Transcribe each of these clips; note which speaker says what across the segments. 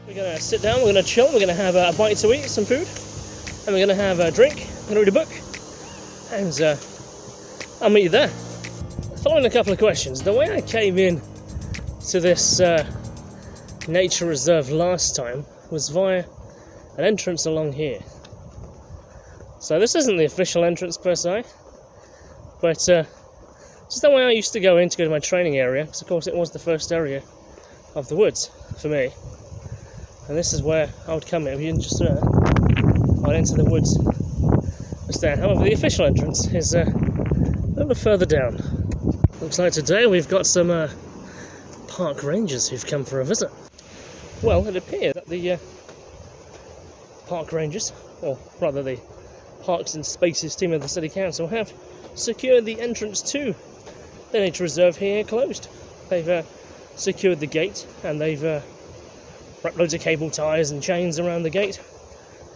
Speaker 1: We're going to sit down, we're going to chill, we're going to have a bite to eat, some food, and we're going to have a drink, we're going to read a book, and I'll meet you there. Following a couple of questions, the way I came in to this nature reserve last time was via an entrance along here. So this isn't the official entrance per se, but just the way I used to go in to go to my training area, because of course it was the first area of the woods for me. And this is where I would come in. If you're interested, I'd enter the woods just there. However, the official entrance is a little bit further down. Looks like today we've got some park rangers who've come for a visit. Well, it appears that the park rangers, or rather the Parks and Spaces team of the City Council, have secured the entrance to the nature reserve here closed. They've secured the gate, and they've wrapped loads of cable ties and chains around the gate.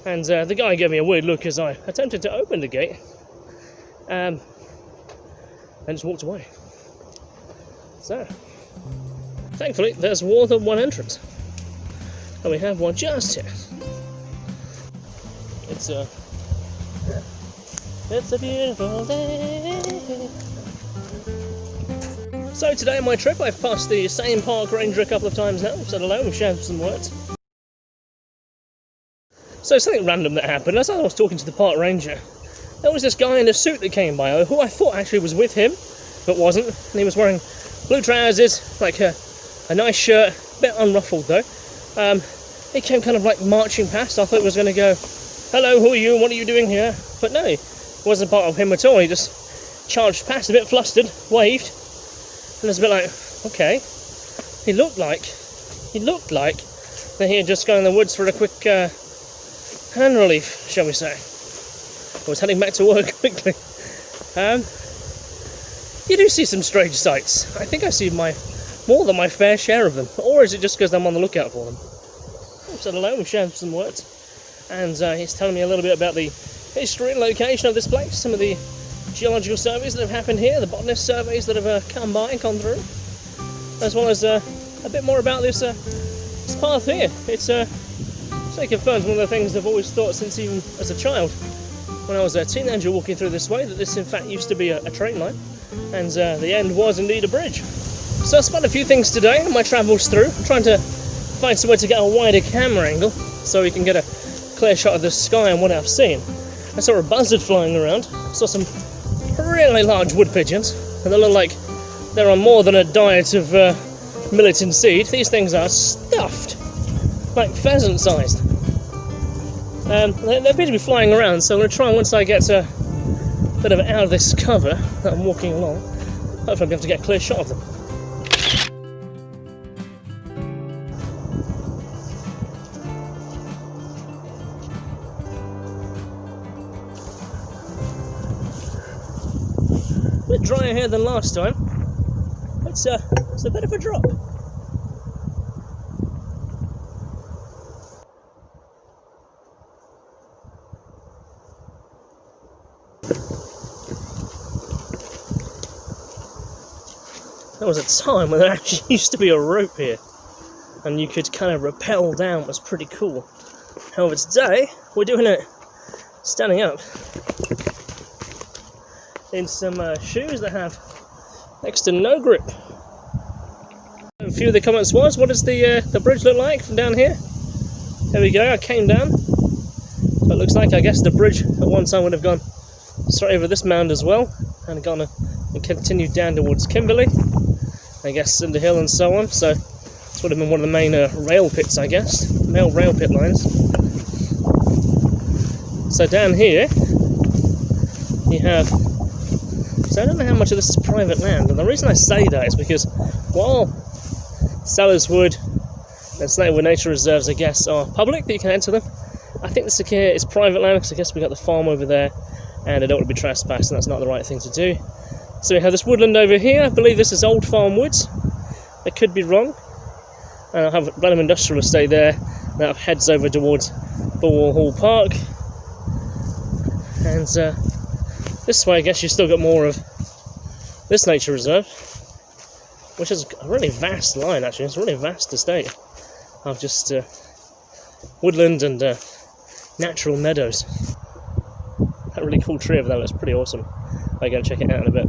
Speaker 1: And the guy gave me a weird look as I attempted to open the gate, and just walked away. So, thankfully, there's more than one entrance, and we have one just here. It's a beautiful day. So today on my trip, I've passed the same park ranger a couple of times now. We've said hello, we've shared some words. So something random that happened, as I was talking to the park ranger, there was this guy in a suit that came by, who I thought actually was with him, but wasn't. And he was wearing blue trousers, like a nice shirt, a bit unruffled though. He came kind of like marching past. I thought he was going to go, hello, who are you, what are you doing here? But no, it wasn't part of him at all. He just charged past, a bit flustered, waved, and it was a bit like, okay. He looked like that he had just gone in the woods for a quick hand relief, shall we say. I was heading back to work quickly. You do see some strange sights. I think I see more than my fair share of them. Or is it just because I'm on the lookout for them? We've said hello, we've shared some words. And he's telling me a little bit about the history and location of this place, some of the geological surveys that have happened here, the botanist surveys that have come by and gone through, as well as a bit more about this path here. It confirms one of the things I've always thought since even as a child, when I was a teenager walking through this way, that this in fact used to be a train line, and the end was indeed a bridge. So I spotted a few things today on my travels through. I'm trying to find somewhere to get a wider camera angle so we can get a clear shot of the sky and what I've seen. I saw a buzzard flying around. I saw some really large wood pigeons, and they look like they're on more than a diet of millet and seed. These things are stuffed, like pheasant sized. They appear to be flying around, so I'm going to try, once I get a bit of out of this cover that I'm walking along, hopefully I'll be able to get a clear shot of them. A bit drier here than last time. It's a bit of a drop. There was a time when there actually used to be a rope here, and you could kind of rappel down. It was pretty cool. However, today we're doing it standing up in some shoes that have next to no grip. A few of the comments was, what does the bridge look like from down here? There we go, I came down. So it looks like, I guess, the bridge at one time would have gone straight over this mound as well, and gone and continued down towards Kimberley, I guess, Cinder Hill and so on. So this would have been one of the main rail pits, I guess, rail pit lines. So down here you have, so I don't know how much of this is private land, and the reason I say that is because while Sellers Wood and Snakewood Nature Reserves, I guess, are public, that you can enter them, I think this here is private land, because I guess we got the farm over there, and I don't want to be trespassed, and that's not the right thing to do. So we have this woodland over here. I believe this is Old Farm Woods. I could be wrong. And I have a random industrial estate there that heads over towards Bulwell Hall Park. And this way, I guess you still got more of this nature reserve, which is a really vast line, actually. It's a really vast estate. I've just woodland and natural meadows. That really cool tree over there looks pretty awesome. I'll go check it out in a bit.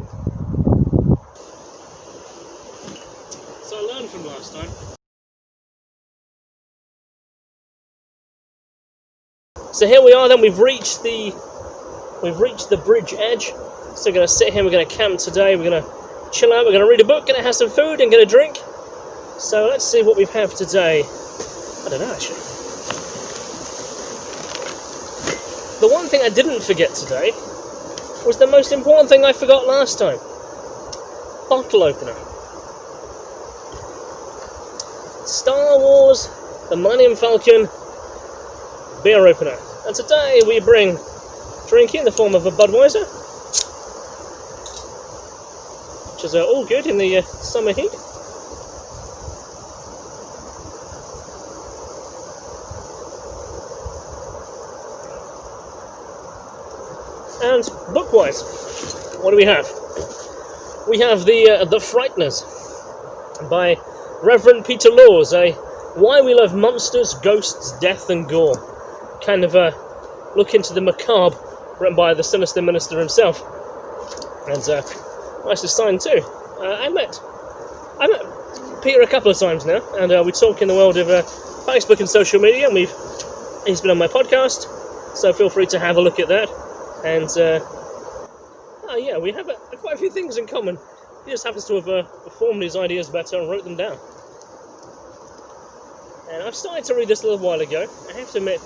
Speaker 1: So I learned from last time. So here we are then, we've reached the bridge edge. So we're going to sit here, we're going to camp today, we're going to chill out, we're going to read a book, going to have some food and get a drink. So let's see what we have today. I don't know actually. The one thing I didn't forget today was the most important thing I forgot last time. Bottle opener. Star Wars, the Millennium Falcon, beer opener. And today we bring drink in the form of a Budweiser, which is all good in the summer heat. And book-wise, what do we have? We have the Frighteners by Reverend Peter Laws, a Why We Love Monsters, Ghosts, Death and Gore. Kind of a look into the macabre, written by the sinister minister himself. And nicely signed too. I met Peter a couple of times now, and we talk in the world of Facebook and social media, and he's been on my podcast, so feel free to have a look at that. And yeah, we have quite a few things in common. He just happens to have formed his ideas better and wrote them down. And I've started to read this a little while ago. I have to admit,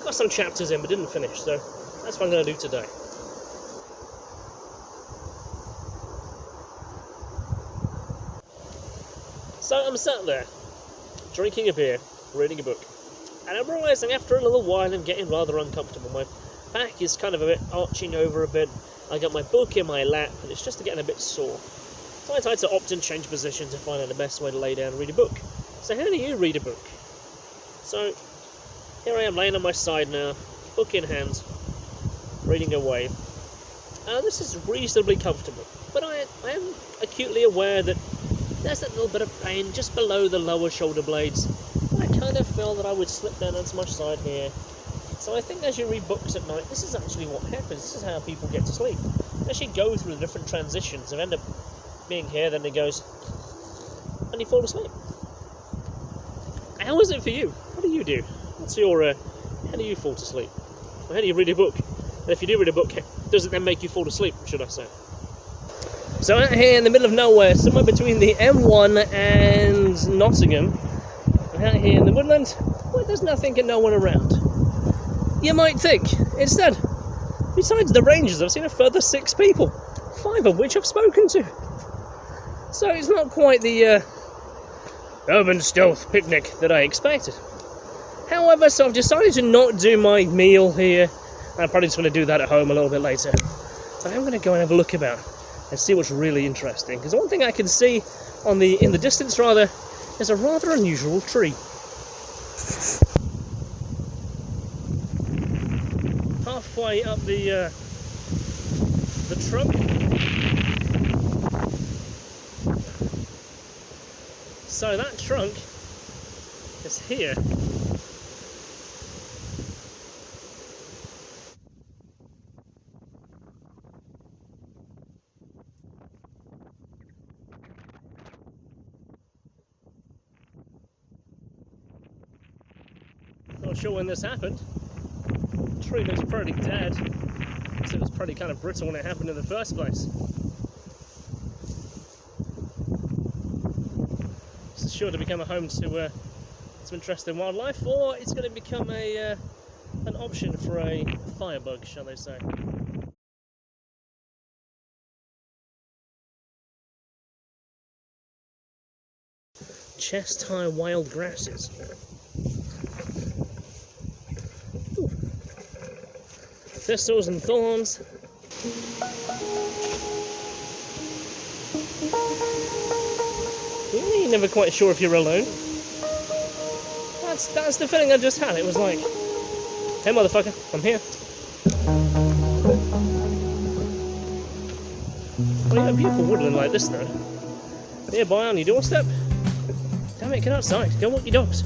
Speaker 1: got some chapters in but didn't finish, so that's what I'm going to do today. So I'm sat there, drinking a beer, reading a book, and I'm realising after a little while I'm getting rather uncomfortable. My back is kind of a bit arching over a bit. I got my book in my lap, and it's just getting a bit sore. So I tried to opt and change position to find out the best way to lay down and read a book. So how do you read a book? So here I am laying on my side now, book in hand, reading away. This is reasonably comfortable, but I am acutely aware that there's that little bit of pain just below the lower shoulder blades. I kind of feel that I would slip down onto my side here. So I think as you read books at night, this is actually what happens. This is how people get to sleep. They actually go through the different transitions and end up being here, then it goes, and you fall asleep. How is it for you? What do you do? What's your, how do you fall to sleep? Or how do you read a book? And if you do read a book, does it then make you fall asleep, should I say? So out here in the middle of nowhere, somewhere between the M1 and Nottingham, and out here in the woodland, well, there's nothing and no one around. You might think, instead, besides the rangers, I've seen a further 6 people, 5 of which I've spoken to. So it's not quite the urban stealth picnic that I expected. However, so I've decided to not do my meal here. I'm probably just going to do that at home a little bit later. But I'm going to go and have a look about and see what's really interesting. Because one thing I can see in the distance rather, is a rather unusual tree. Halfway up the trunk. So that trunk is here. Not sure when this happened. The tree looks pretty dead. So it was pretty kind of brittle when it happened in the first place. This is sure to become a home to some interesting wildlife, or it's going to become an option for a firebug, shall they say. Chest-high wild grasses. Ooh. Thistles and thorns. You're never quite sure if you're alone. That's the feeling I just had. It was like, hey motherfucker, I'm here. Well, you have a beautiful woodland like this though. Nearby on your doorstep. Damn it, get outside. Go walk your dogs.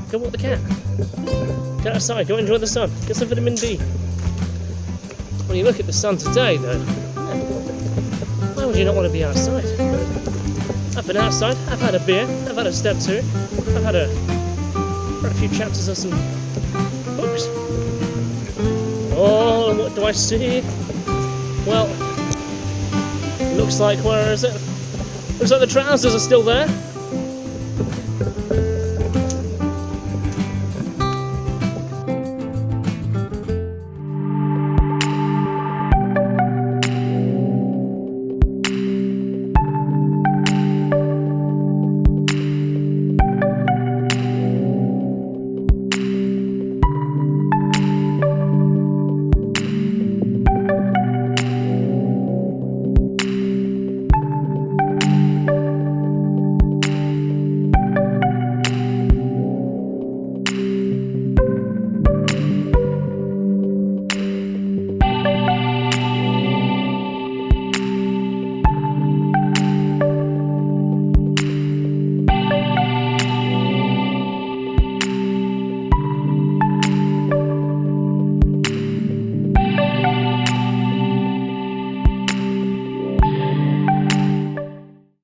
Speaker 1: Go walk the cat. Get outside, go enjoy the sun. Get some vitamin D. When you look at the sun today, though, why would you not want to be outside? I've been outside, I've had a beer, I've had a step two, I've had read a few chapters of some books. Oh, what do I see? Well, looks like, where is it? Looks like the trousers are still there.